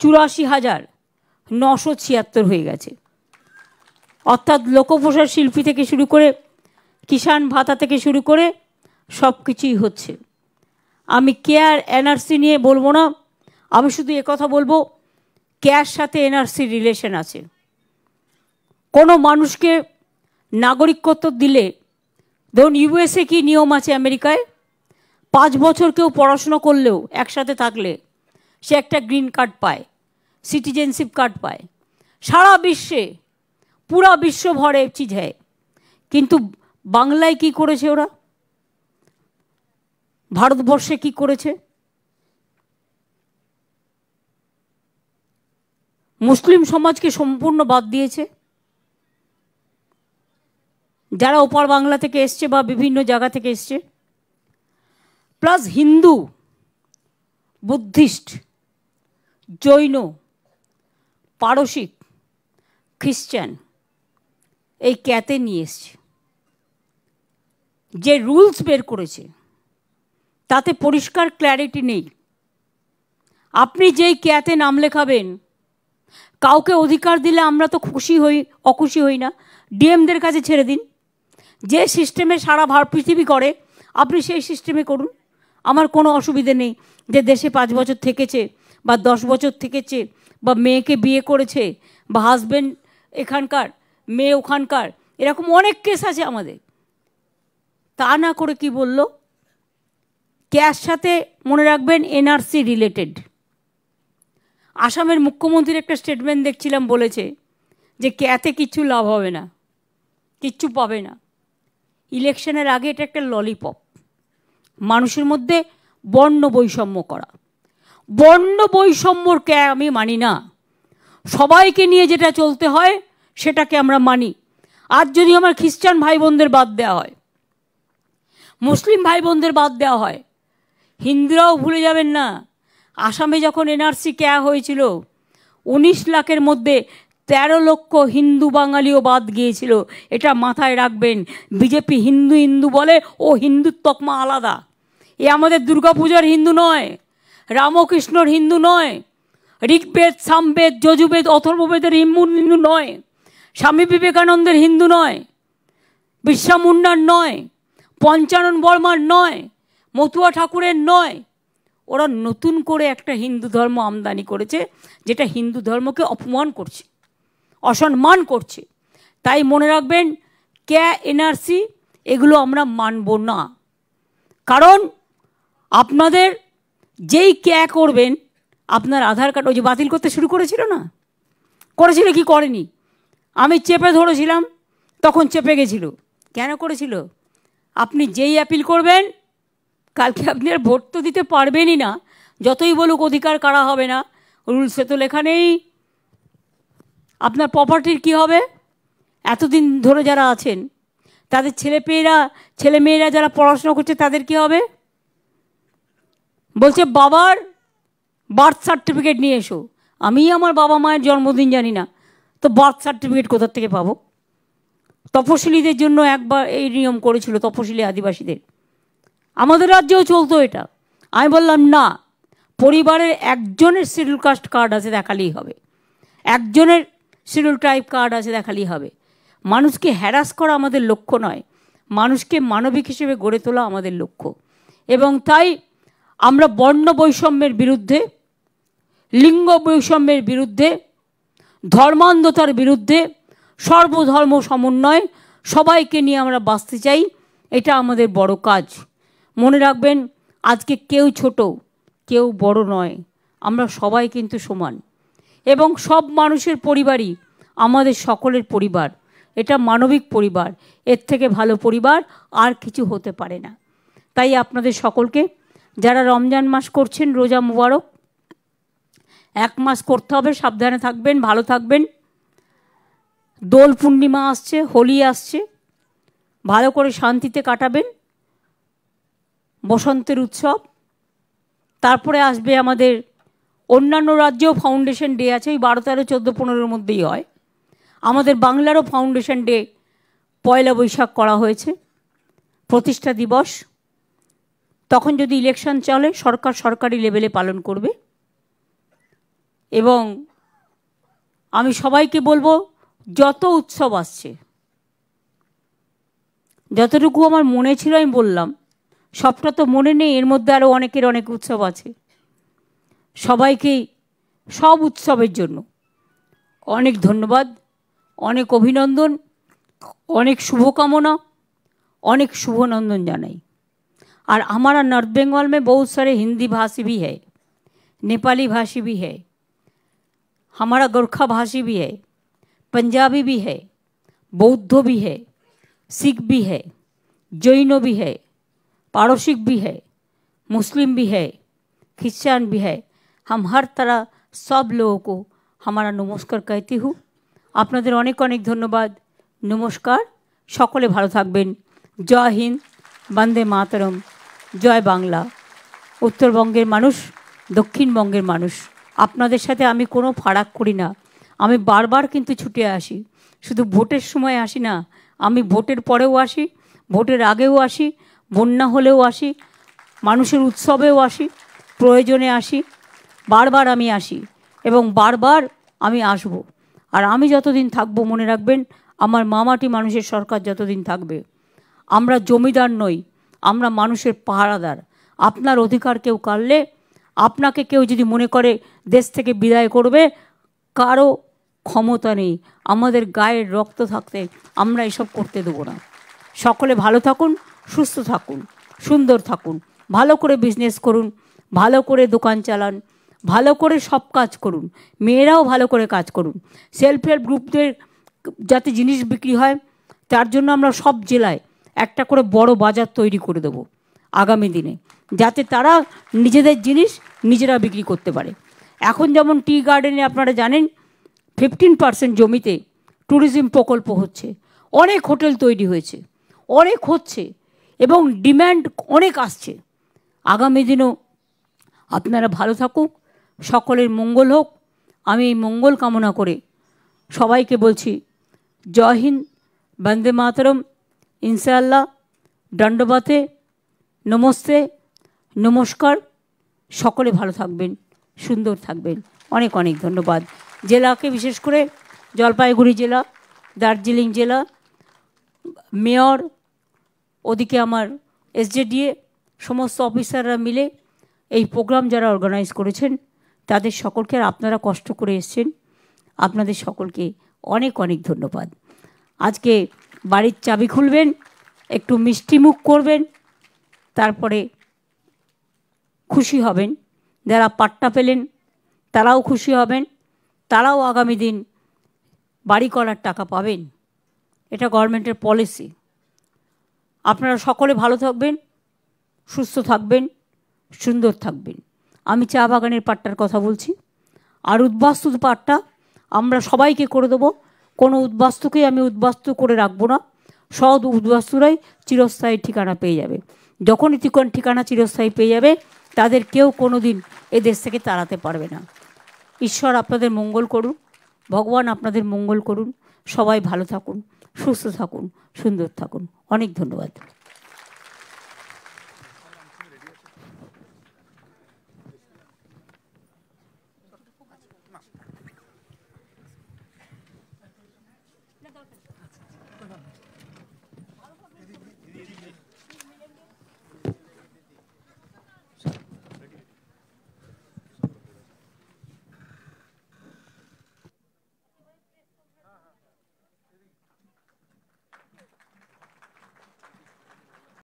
84,976 হয়ে গেছে। অর্থাৎ লোকপ্রসার শিল্পী থেকে শুরু করে কিষাণ ভাতা থেকে শুরু করে সব কিছুই হচ্ছে। আমি কেয়ার এনআরসি নিয়ে বলবো না, আমি শুধু একথা বলবো কেয়ার সাথে এনআরসির রিলেশন আছে। কোনো মানুষকে নাগরিকত্ব দিলে, ধরুন ইউএসএ কি নিয়ম আছে আমেরিকায়, 5 বছর কেউ পড়াশুনো করলেও একসাথে থাকলে সে একটা গ্রিন কার্ড পায়, সিটিজেনশিপ কার্ড পায়। সারা বিশ্বে পুরা বিশ্ব ভরে চিজ হয়। কিন্তু বাংলায় কি করেছে ওরা, ভারতবর্ষে কি করেছে? মুসলিম সমাজকে সম্পূর্ণ বাদ দিয়েছে। যারা ওপার বাংলা থেকে এসছে বা বিভিন্ন জায়গা থেকে এসছে, প্লাস হিন্দু, বুদ্ধিস্ট, জৈন, পারসিক, খ্রিস্টান এই ক্যাতে নিয়ে এসছে। যে রুলস বের করেছে তাতে পরিষ্কার ক্ল্যারিটি নেই। আপনি যেই ক্যাতে নাম লেখাবেন, কাউকে অধিকার দিলে আমরা তো খুশি হই, অখুশি হই না, ডিএমদের কাছে ছেড়ে দিন। যে সিস্টেমে সারা পৃথিবী করে আপনি সেই সিস্টেমে করুন, আমার কোনো অসুবিধে নেই। যে দেশে 5 বছর থেকেছে বা 10 বছর থেকেছে বা মেয়েকে বিয়ে করেছে বা হাজব্যান্ড এখানকার মেয়ে ওখানকার, এরকম অনেক কেস আছে আমাদের। তা না করে কি বলল, ক্যার সাথে মনে রাখবেন এনআরসি রিলেটেড। আসামের মুখ্যমন্ত্রীর একটা স্টেটমেন্ট দেখছিলাম, বলেছে যে ক্যাতে কিচ্ছু লাভ হবে না, কিচ্ছু পাবে না। ইলেকশনের আগে এটা একটা ললিপপ, মানুষের মধ্যে বর্ণ বৈষম্য করা। বর্ণ বৈষম্যর ক্যা আমি মানি না, সবাইকে নিয়ে যেটা চলতে হয় সেটাকে আমরা মানি। আজ যদি আমার খ্রিস্টান ভাই বোনদের বাদ দেওয়া হয়, মুসলিম ভাই বোনদের বাদ দেওয়া হয়, হিন্দুরাও ভুলে যাবেন না আসামে যখন এনআরসি ক্যা হয়েছিল 19 লাখের মধ্যে 13 লক্ষ হিন্দু বাঙালিও বাদ গিয়েছিল। এটা মাথায় রাখবেন। বিজেপি হিন্দু হিন্দু বলে, ও হিন্দুর তকমা আলাদা। এ আমাদের দুর্গাপূজার হিন্দু নয়, রামকৃষ্ণর হিন্দু নয়, ঋগ্বেদ, সামবেদ, যজুবেদ, অথর্ববেদের হিন্দু নয়, স্বামী বিবেকানন্দের হিন্দু নয়, বিরসা মুন্ডার নয়, পঞ্চানন বর্মার নয়, মতুয়া ঠাকুরের নয়। ওরা নতুন করে একটা হিন্দু ধর্ম আমদানি করেছে, যেটা হিন্দু ধর্মকে অপমান করছে, অসম্মান করছে। তাই মনে রাখবেন ক্যা এনআরসি এগুলো আমরা মানব না। কারণ আপনাদের যেই ক্যা করবেন, আপনার আধার কার্ড, ওই যে বাতিল করতে শুরু করেছিল না, করেছিল কি করেনি, আমি চেপে ধরেছিলাম তখন চেপে গেছিল। কেন করেছিল? আপনি যেই অ্যাপিল করবেন, কালকে আপনি আর ভোট তো দিতে পারবেনই না, যতই বলুক অধিকার কারা হবে না, রুলসে তো লেখা নেই। আপনার প্রপার্টির কি হবে? এতদিন ধরে যারা আছেন তাদের ছেলেমেয়েরা যারা পড়াশোনা করছে তাদের কি হবে? বলছে বাবার বার্থ সার্টিফিকেট নিয়ে এসো। আমি আমার বাবা মায়ের জন্মদিন জানি না, তো বার্থ সার্টিফিকেট কোথা থেকে পাবো? তপশিলীদের জন্য একবার এই নিয়ম করেছিল, তপশিলি আদিবাসীদের। আমাদের রাজ্যেও চলতো এটা। আমি বললাম না, পরিবারের একজনের শিডিউল কাস্ট কার্ড আছে দেখালেই হবে, একজনের শিডিউল ট্রাইব কার্ড আছে দেখালেই হবে। মানুষকে হ্যারাস করা আমাদের লক্ষ্য নয়, মানুষকে মানবিক হিসেবে গড়ে তোলা আমাদের লক্ষ্য। এবং তাই আমরা বর্ণ বৈষম্যের বিরুদ্ধে, লিঙ্গ বৈষম্যের বিরুদ্ধে, ধর্মান্ধতার বিরুদ্ধে, সর্বধর্ম সমন্বয়, সবাইকে নিয়ে আমরা বাঁচতে চাই। এটা আমাদের বড় কাজ। মনে রাখবেন, আজকে কেউ ছোট কেউ বড় নয়, আমরা সবাই কিন্তু সমান। এবং সব মানুষের পরিবারই আমাদের সকলের পরিবার। এটা মানবিক পরিবার, এর থেকে ভালো পরিবার আর কিছু হতে পারে না। তাই আপনাদের সকলকে, যারা রমজান মাস করছেন, রোজা মুবারক। 1 মাস করতে হবে, সাবধানে থাকবেন, ভালো থাকবেন। দোল পূর্ণিমা আসছে, হোলি আসছে, ভালো করে শান্তিতে কাটাবেন। বসন্তের উৎসব, তারপরে আসবে আমাদের অন্যান্য রাজ্যেও ফাউন্ডেশন ডে আছে, ওই 12, 13, 14, 15-র মধ্যেই হয়। আমাদের বাংলারও ফাউন্ডেশন ডে 1 বৈশাখ করা হয়েছে, প্রতিষ্ঠা দিবস। তখন যদি ইলেকশন চলে, সরকারি লেভেলে পালন করবে। এবং আমি সবাইকে বলবো, যত উৎসব আসছে, যতটুকু আমার মনে ছিল আমি বললাম, সবটা তো মনে নেই, এর মধ্যে আরও অনেকের অনেক উৎসব আছে। সবাইকেই সব উৎসবের জন্য অনেক ধন্যবাদ, অনেক অভিনন্দন, অনেক শুভকামना, অनेक शुभनंदन जानाई। और हमारा नॉर्थ बंगाल में बहुत सारे हिंदी भाषी भी है, नेपाली भाषी भी है, हमारा गोरखा भाषी भी है, पंजाबी भी है, बौद्ध भी है, सिख भी है, जैन भी है, पारसिक भी है, मुस्लिम भी है, क्रिश्चियन भी है। हम हर तरह सब लोगों को हमारा नमस्कार कहती हूँ। आपनादेर अनेक अनेक धन्यवाद। नमस्कार, सकले भालो थाकबेन। जय हिंद, वंदे मातरम, जय बांगला। उत्तरबंगेर मानुष, दक्षिणबंगेर मानुष, आपनादेर साथे आमी कोनो फाराक करी ना। आमी बार बार किन्तु छुटे आसि, शुधु भोटेर समय आसि ना, आमी भोटेर परेও आसि, भोटेर आगेও आसि, बन्या हलेও आसि, मानुषेर उत्सवेও आसि, प्रयोजने आसि, बार बार आमी आसि एबं बार बार आमी आसबो। और आमी যতদিন থাকবো মনে রাখবেন, আমার মামাটি মানুষের সরকার যতদিন থাকবে, আমরা জমিদার নই, আমরা মানুষের পাহারাদার। আপনার অধিকার কেউ কাড়লে, আপনাকে কেউ যদি মনে করে দেশ থেকে বিদায় করবে, কারো ক্ষমতা নেই। আমাদের গায়ের রক্ত থাকতে আমরা এসব করতে দেবো না। সকলে ভালো থাকুন, সুস্থ থাকুন, সুন্দর থাকুন, ভালো করে বিজনেস করুন, ভালো করে দোকান চালান, ভালো করে সব কাজ করুন, মেয়েরাও ভালো করে কাজ করুন। সেলফ হেল্প গ্রুপদের যাতে জিনিস বিক্রি হয়, তার জন্য আমরা সব জেলায় একটা করে বড় বাজার তৈরি করে দেব আগামী দিনে, যাতে তারা নিজেদের জিনিস নিজেরা বিক্রি করতে পারে। এখন যেমন টি গার্ডেনে আপনারা জানেন 15% জমিতে ট্যুরিজম প্রকল্প হচ্ছে, অনেক হোটেল তৈরি হয়েছে, অনেক হচ্ছে এবং ডিম্যান্ড অনেক আসছে। আগামী দিনেও আপনারা ভালো থাকুক, সকলের মঙ্গল হোক। আমি এই মঙ্গল কামনা করে সবাইকে বলছি জয় হিন্দ, বন্দে মাতরম, ইনশাআল্লাহ, দণ্ডবাতে, নমস্তে, নমস্কার। সকলে ভালো থাকবেন, সুন্দর থাকবেন। অনেক অনেক ধন্যবাদ। জেলাকে বিশেষ করে জলপাইগুড়ি জেলা, দার্জিলিং জেলা, মেয়র, ওদিকে আমার এসজেডিএ, সমস্ত অফিসাররা মিলে এই প্রোগ্রাম যারা অর্গানাইজ করেছেন, তাদের সকলকে, আর আপনারা কষ্ট করে এসছেন, আপনাদের সকলকে অনেক অনেক ধন্যবাদ। আজকে বাড়ির চাবি খুলবেন, একটু মিষ্টি মুখ করবেন, তারপরে খুশি হবেন। যারা পাট্টা পেলেন তারাও খুশি হবেন, তারাও আগামী দিন বাড়ি করার টাকা পাবেন। এটা গভর্নমেন্টের পলিসি। আপনারা সকলে ভালো থাকবেন, সুস্থ থাকবেন, সুন্দর থাকবেন। আমি চা বাগানের পাট্টার কথা বলছি। আর উদ্বাস্তু পাট্টা আমরা সবাইকে করে দেবো, কোনো উদ্বাস্তুকেই আমি উদ্বাস্তু করে রাখবো না। সৎ উদ্বাস্তুরাই চিরস্থায়ী ঠিকানা পেয়ে যাবে। যখনই ঠিকানা চিরস্থায়ী পেয়ে যাবে, তাদের কেউ কোনো দিন এ দেশ থেকে তাড়াতে পারবে না। ঈশ্বর আপনাদের মঙ্গল করুন, ভগবান আপনাদের মঙ্গল করুন। সবাই ভালো থাকুন, সুস্থ থাকুন, সুন্দর থাকুন। অনেক ধন্যবাদ।